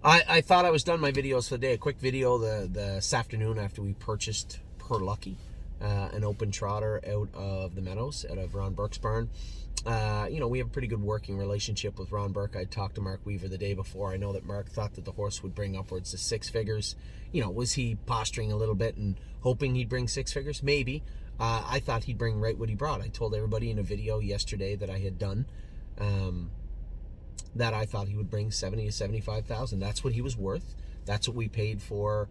I thought I was done my videos for the day. A quick video this afternoon after we purchased Perlucky, an open trotter out of the meadows, out of Ron Burke's barn. We have a pretty good working relationship with Ron Burke. I talked to Mark Weaver the day before. I know that Mark thought that the horse would bring upwards to six figures. Was he posturing a little bit and hoping he'd bring six figures? Maybe. I thought he'd bring right what he brought. I told everybody in a video yesterday that I had done that I thought he would bring 70 to 75,000. That's what he was worth. That's what we paid for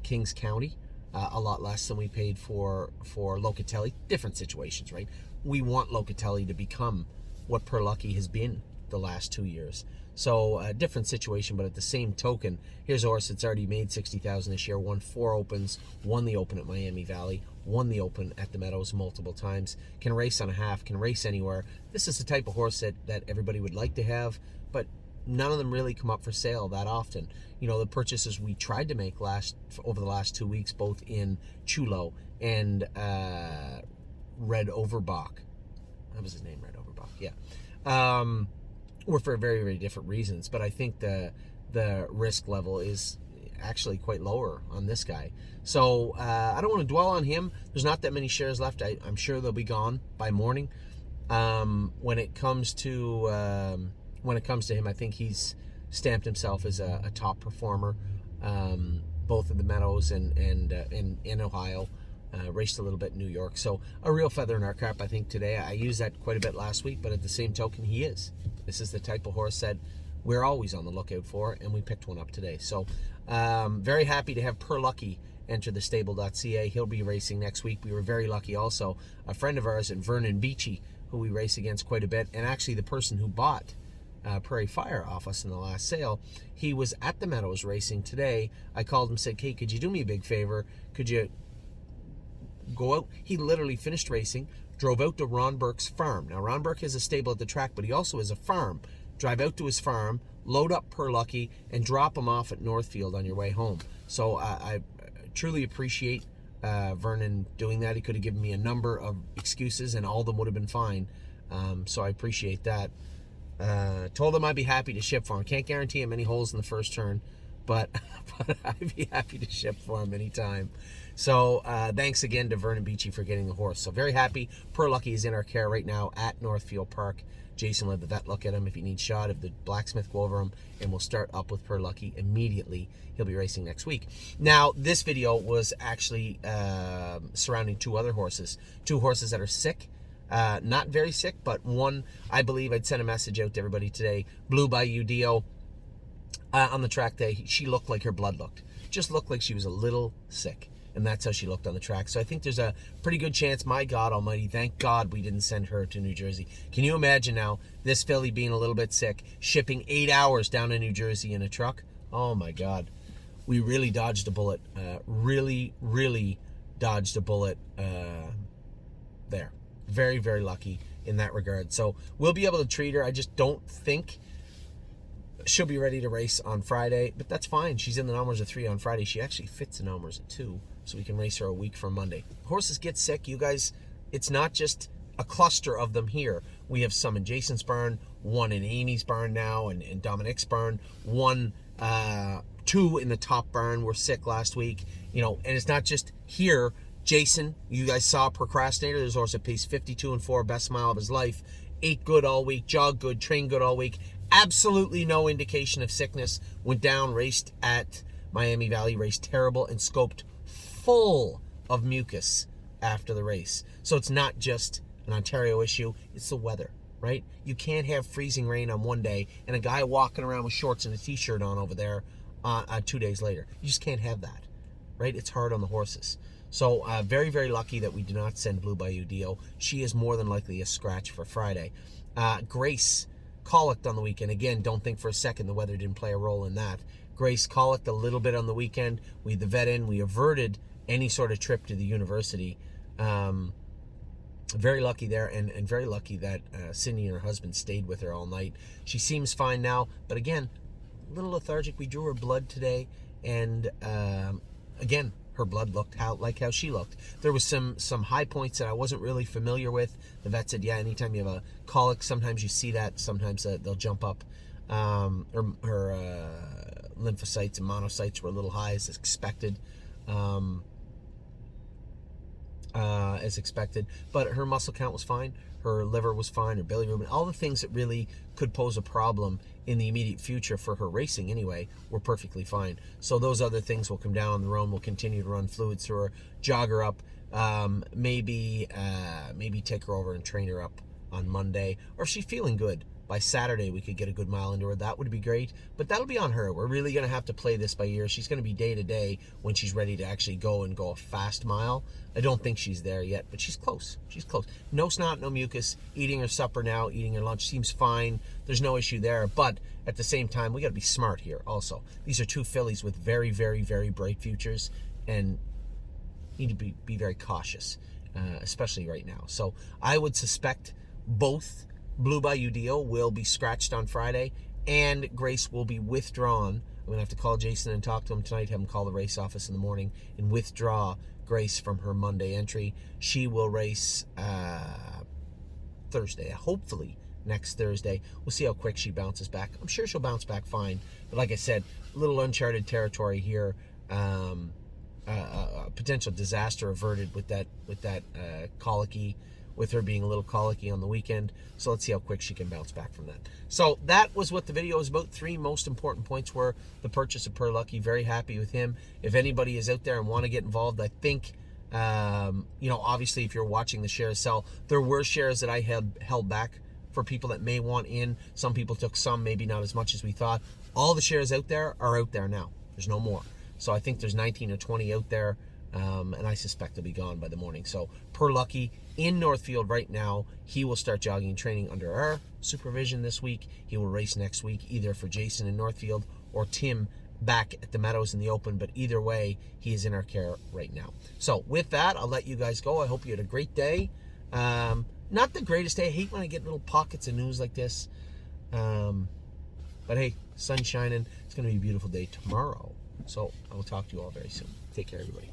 Kings County. A lot less than we paid for Locatelli. Different situations, right? We want Locatelli to become what Perlucky has been the last 2 years. So a different situation, but at the same token, here's a horse that's already made 60,000 this year, won 4 opens, won the Open at Miami Valley, won the Open at the Meadows multiple times, can race on a half, can race anywhere. This is the type of horse that everybody would like to have, but none of them really come up for sale that often. The purchases we tried to make over the last 2 weeks, both in Chulo and Red Overbach. That was his name, Red Overbach. Yeah. Were for very, very different reasons, but I think the risk level is actually quite lower on this guy. So I don't want to dwell on him. There's not that many shares left. I'm sure they'll be gone by morning. When it comes to him, I think he's stamped himself as a top performer, both in the Meadows and in Ohio. Raced a little bit in New York. So a real feather in our cap, I think, today. I used that quite a bit last week, but at the same token, he is. This is the type of horse that we're always on the lookout for, and we picked one up today. So very happy to have Perlucky enter the stable.ca. He'll be racing next week. We were very lucky also. A friend of ours, Vernon Beachy, who we race against quite a bit, and actually the person who bought Prairie Fire off us in the last sale, he was at the Meadows racing today. I called him and said, "Hey, could you do me a big favor? Could you go out?" He literally finished racing, drove out to Ron Burke's farm. Now, Ron Burke has a stable at the track, but he also has a farm. Drive out to his farm, load up Perlucky, and drop him off at Northfield on your way home. So I truly appreciate Vernon doing that. He could have given me a number of excuses, and all of them would have been fine. So I appreciate that. Told him I'd be happy to ship for him. Can't guarantee him any holes in the first turn, but I'd be happy to ship for him anytime. So thanks again to Vernon Beachy for getting the horse. So very happy. Perlucky is in our care right now at Northfield Park. Jason let the vet look at him if he needs shot, if the blacksmith go over him, and we'll start up with Perlucky immediately. He'll be racing next week. Now, this video was actually surrounding 2 other horses. 2 horses that are sick. Not very sick, but one, I believe I'd sent a message out to everybody today. Blue Bayou Dio on the track day, she looked like her blood looked. Just looked like she was a little sick. And that's how she looked on the track. So I think there's a pretty good chance, my God almighty, thank God we didn't send her to New Jersey. Can you imagine now, this filly being a little bit sick, shipping 8 hours down to New Jersey in a truck? Oh my God. We really dodged a bullet. Really, really dodged a bullet there. Very, very lucky in that regard. So we'll be able to treat her. I just don't think she'll be ready to race on Friday, but that's fine. She's in the numbers of 3 on Friday. She actually fits the numbers of 2, so we can race her a week from Monday. Horses get sick, you guys. It's not just a cluster of them here. We have some in Jason's barn, 1 in Amy's barn now, and Dominic's barn. 2 in the top barn were sick last week. And it's not just here. Jason, you guys saw Procrastinator. There's a horse that paced 52-4, best mile of his life. 8 good all week, jog good, train good all week. Absolutely no indication of sickness. Went down, raced at Miami Valley, raced terrible, and scoped full of mucus after the race. So it's not just an Ontario issue, it's the weather, right? You can't have freezing rain on one day and a guy walking around with shorts and a t-shirt on over there 2 days later. You just can't have that, right? It's hard on the horses. So very, very lucky that we did not send Blue Bayou Dio. She is more than likely a scratch for Friday. Grace colicked on the weekend. Again, don't think for a second the weather didn't play a role in that. Grace colicked a little bit on the weekend. We had the vet in. We averted any sort of trip to the university. Very lucky there, and very lucky that Cindy and her husband stayed with her all night. She seems fine now, but again, a little lethargic. We drew her blood today, and again, her blood looked like how she looked. There was some high points that I wasn't really familiar with. The vet said, yeah, anytime you have a colic, sometimes you see that, sometimes they'll jump up. Her lymphocytes and monocytes were a little high as expected. But her muscle count was fine, her liver was fine, her bilirubin, all the things that really could pose a problem in the immediate future for her racing anyway were perfectly fine. So those other things will come down on their own. We'll continue to run fluids through her, jog her up, maybe take her over and train her up on Monday, or if she's feeling good, by Saturday we could get a good mile into her. That would be great, but that'll be on her. We're really going to have to play this by ear. She's going to be day to day when she's ready to actually go a fast mile. I don't think she's there yet, but she's close. She's close. No snot, no mucus, eating her supper now, eating her lunch, seems fine. There's no issue there, but at the same time, we got to be smart here also. These are two fillies with very, very, very bright futures, and need to be very cautious, especially right now. So I would suspect both Blue Bayou Dio will be scratched on Friday, and Grace will be withdrawn. I'm going to have to call Jason and talk to him tonight, have him call the race office in the morning, and withdraw Grace from her Monday entry. She will race Thursday, hopefully next Thursday. We'll see how quick she bounces back. I'm sure she'll bounce back fine, but like I said, a little uncharted territory here. Potential disaster averted with that colicky, with her being a little colicky on the weekend. So let's see how quick she can bounce back from that. So that was what the video was about. 3 most important points were the purchase of Perlucky. Very happy with him. If anybody is out there and want to get involved, I think, obviously if you're watching the shares sell, there were shares that I held back for people that may want in. Some people took some, maybe not as much as we thought. All the shares out there are out there now. There's no more. So I think there's 19 or 20 out there. And I suspect they'll be gone by the morning. So Perlucky in Northfield right now. He will start jogging and training under our supervision this week. He will race next week, either for Jason in Northfield or Tim back at the Meadows in the Open. But either way, he is in our care right now. So with that, I'll let you guys go. I hope you had a great day. Not the greatest day. I hate when I get little pockets of news like this. But hey, sun's shining. It's going to be a beautiful day tomorrow. So I will talk to you all very soon. Take care, everybody.